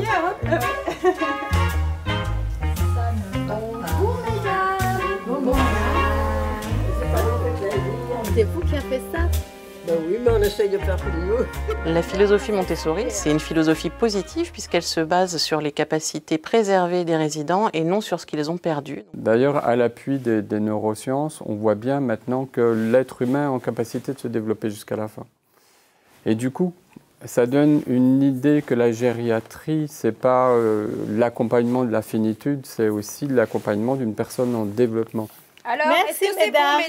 fière, hein. Bonjour mesdames. Bonjour. C'est vous qui avez fait ça? Ben oui, mais on essaye de faire plus mieux. La philosophie Montessori, c'est une philosophie positive puisqu'elle se base sur les capacités préservées des résidents et non sur ce qu'ils ont perdu. D'ailleurs, à l'appui des neurosciences, on voit bien maintenant que l'être humain est en capacité de se développer jusqu'à la fin. Et du coup, ça donne une idée que la gériatrie, ce n'est pas l'accompagnement de la finitude, c'est aussi l'accompagnement d'une personne en développement. Alors, merci est-ce que c'est mesdames.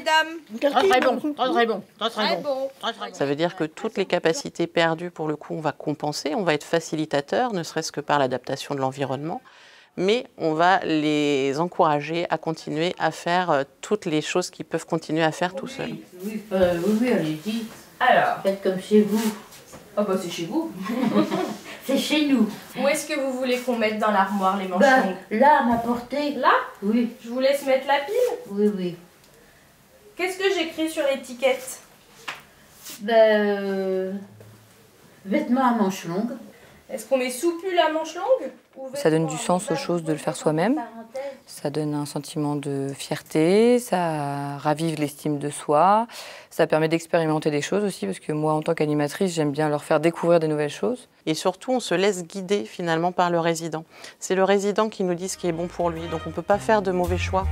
bon, mesdames? Très bon. Ça veut dire que toutes les capacités perdues, pour le coup, on va compenser, on va être facilitateur, ne serait-ce que par l'adaptation de l'environnement, mais on va les encourager à continuer à faire toutes les choses qu'ils peuvent continuer à faire tout seuls. Oui, allez-y. Alors, Faites comme chez vous. oh bah c'est chez vous. C'est chez nous. Où est-ce que vous voulez qu'on mette dans l'armoire les manches Bah, longues? là, à ma portée. Là? Oui, Je vous laisse mettre la pile. oui. Qu'est-ce que j'écris sur l'étiquette? Vêtements à manches longues. Est-ce qu'on met soupule à manches longues? Ça donne du sens aux choses de le faire soi-même. Ça donne un sentiment de fierté, ça ravive l'estime de soi, ça permet d'expérimenter des choses aussi, parce que moi, en tant qu'animatrice, j'aime bien leur faire découvrir des nouvelles choses. Et surtout, on se laisse guider finalement par le résident. C'est le résident qui nous dit ce qui est bon pour lui, donc on ne peut pas faire de mauvais choix.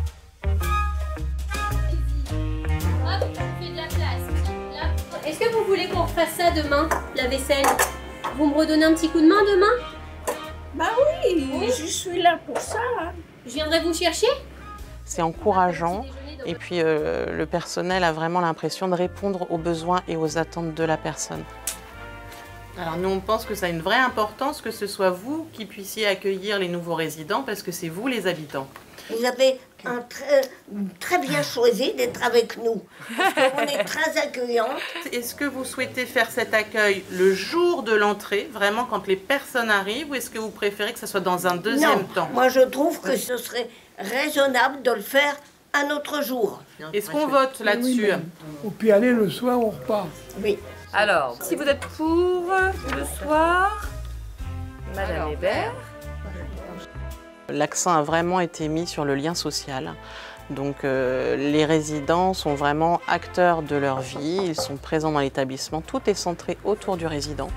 Est-ce que vous voulez qu'on refasse ça demain, la vaisselle? Vous me redonnez un petit coup de main demain? Bah oui, je suis là pour ça. Je viendrai vous chercher? C'est encourageant et puis le personnel a vraiment l'impression de répondre aux besoins et aux attentes de la personne. Alors nous, on pense que ça a une vraie importance que ce soit vous qui puissiez accueillir les nouveaux résidents parce que c'est vous les habitants. Vous avez très bien choisi d'être avec nous. On est très accueillants. Est-ce que vous souhaitez faire cet accueil le jour de l'entrée, vraiment quand les personnes arrivent, ou est-ce que vous préférez que ce soit dans un deuxième temps? Moi je trouve que ce serait raisonnable de le faire un autre jour. Est-ce qu'on vote là-dessus? On peut y aller le soir au repas. Oui. Alors, si vous êtes pour le soir, Madame Hébert. L'accent a vraiment été mis sur le lien social. Donc les résidents sont vraiment acteurs de leur vie, ils sont présents dans l'établissement, tout est centré autour du résident.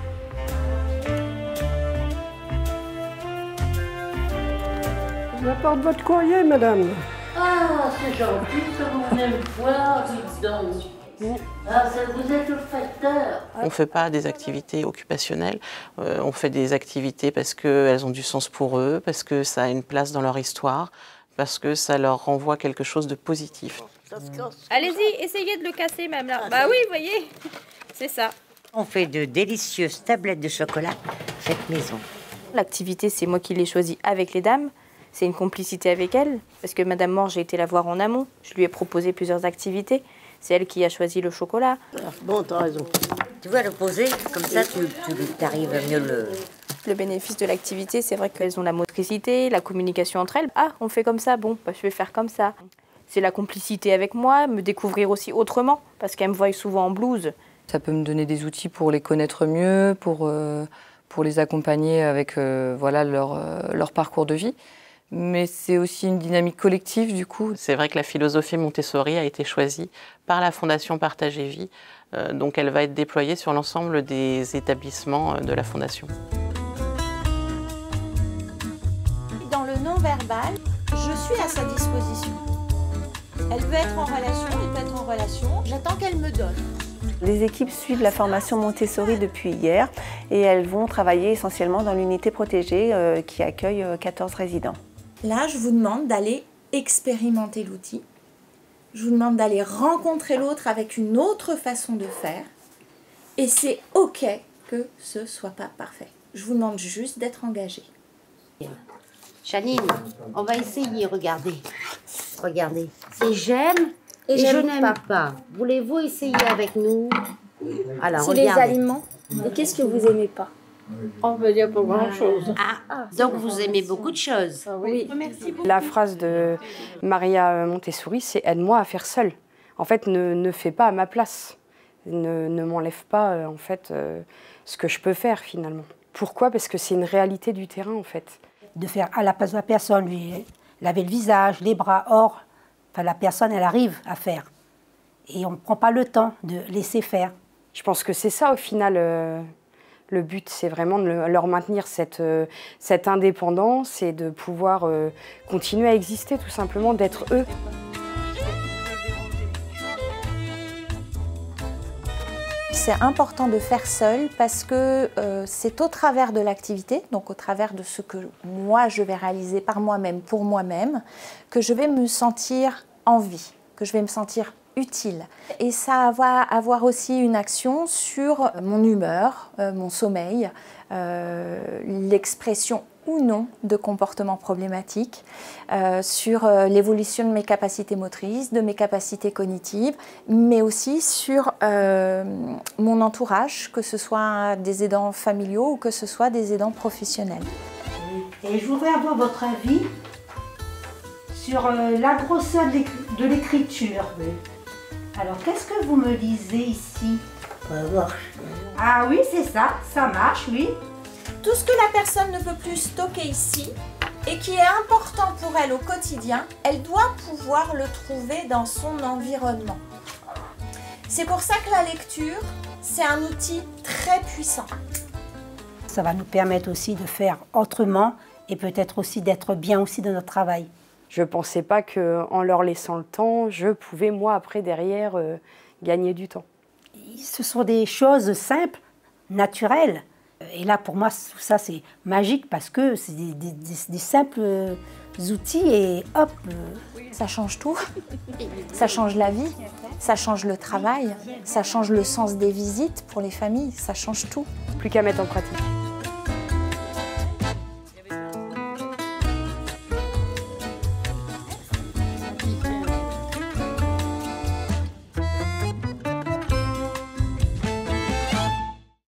Je vous apporte votre courrier, madame. Ah, c'est gentil, comme on aime voir, dites donc. Ah, ça vous êtes olfacteur. On ne fait pas des activités occupationnelles, on fait des activités parce qu'elles ont du sens pour eux, parce que ça a une place dans leur histoire, parce que ça leur renvoie quelque chose de positif. Allez-y, essayez de le casser même là. Bah oui, vous voyez, c'est ça. On fait de délicieuses tablettes de chocolat faite maison. L'activité, c'est moi qui l'ai choisie avec les dames. C'est une complicité avec elles, parce que Madame More, j'ai été la voir en amont. Je lui ai proposé plusieurs activités. C'est elle qui a choisi le chocolat. Bon, t'as raison. Tu vas le poser, comme ça tu arrives à mieux le... Le bénéfice de l'activité, c'est vrai qu'elles ont la motricité, la communication entre elles. Ah, on fait comme ça, bon, bah, je vais faire comme ça. C'est la complicité avec moi, me découvrir aussi autrement, parce qu'elles me voient souvent en blouse. Ça peut me donner des outils pour les connaître mieux, pour les accompagner avec voilà, leur parcours de vie. Mais c'est aussi une dynamique collective, du coup. C'est vrai que la philosophie Montessori a été choisie par la Fondation Partage et Vie, donc elle va être déployée sur l'ensemble des établissements de la Fondation. Dans le non-verbal, je suis à sa disposition. Elle veut être en relation, elle peut être en relation, j'attends qu'elle me donne. Les équipes suivent la formation Montessori depuis hier et elles vont travailler essentiellement dans l'unité protégée qui accueille 14 résidents. Là, je vous demande d'aller expérimenter l'outil. Je vous demande d'aller rencontrer l'autre avec une autre façon de faire. Et c'est OK que ce ne soit pas parfait. Je vous demande juste d'être engagé. Janine, on va essayer, regardez. Regardez. C'est j'aime et je j'aime n'aime pas. Voulez-vous essayer avec nous? Alors, C'est les regardez. aliments. Et qu'est-ce que vous aimez pas? On veut dire pas grand-chose. Ah, donc vous aimez beaucoup de choses. Oui. Merci beaucoup. La phrase de Maria Montessori, c'est « aide-moi à faire seule ». En fait, ne fais pas à ma place. Ne m'enlève pas, en fait, ce que je peux faire, finalement. Pourquoi? Parce que c'est une réalité du terrain, en fait. De faire à la place de la personne, lui laver le visage, les bras, or, enfin, la personne, elle arrive à faire. Et on ne prend pas le temps de laisser faire. Je pense que c'est ça, au final, le but, c'est vraiment de leur maintenir cette indépendance et de pouvoir continuer à exister, tout simplement, d'être eux. C'est important de faire seul parce que c'est au travers de l'activité, donc au travers de ce que moi je vais réaliser par moi-même, pour moi-même, que je vais me sentir en vie, que je vais me sentir utile. Et ça va avoir aussi une action sur mon humeur, mon sommeil, l'expression ou non de comportements problématiques, sur l'évolution de mes capacités motrices, de mes capacités cognitives, mais aussi sur mon entourage, que ce soit des aidants familiaux ou que ce soit des aidants professionnels. Et je voudrais avoir votre avis sur la grosseur de l'écriture. Alors, qu'est-ce que vous me lisez ici? Ah oui, c'est ça, ça marche, oui. Tout ce que la personne ne peut plus stocker ici et qui est important pour elle au quotidien, elle doit pouvoir le trouver dans son environnement. C'est pour ça que la lecture, c'est un outil très puissant. Ça va nous permettre aussi de faire autrement et peut-être aussi d'être bien aussi dans notre travail. Je ne pensais pas qu'en leur laissant le temps, je pouvais, moi, après, derrière, gagner du temps. Ce sont des choses simples, naturelles. Et là, pour moi, tout ça, c'est magique parce que c'est des simples outils et hop. Ça change tout. Ça change la vie, ça change le travail, ça change le sens des visites pour les familles, ça change tout. Plus qu'à mettre en pratique.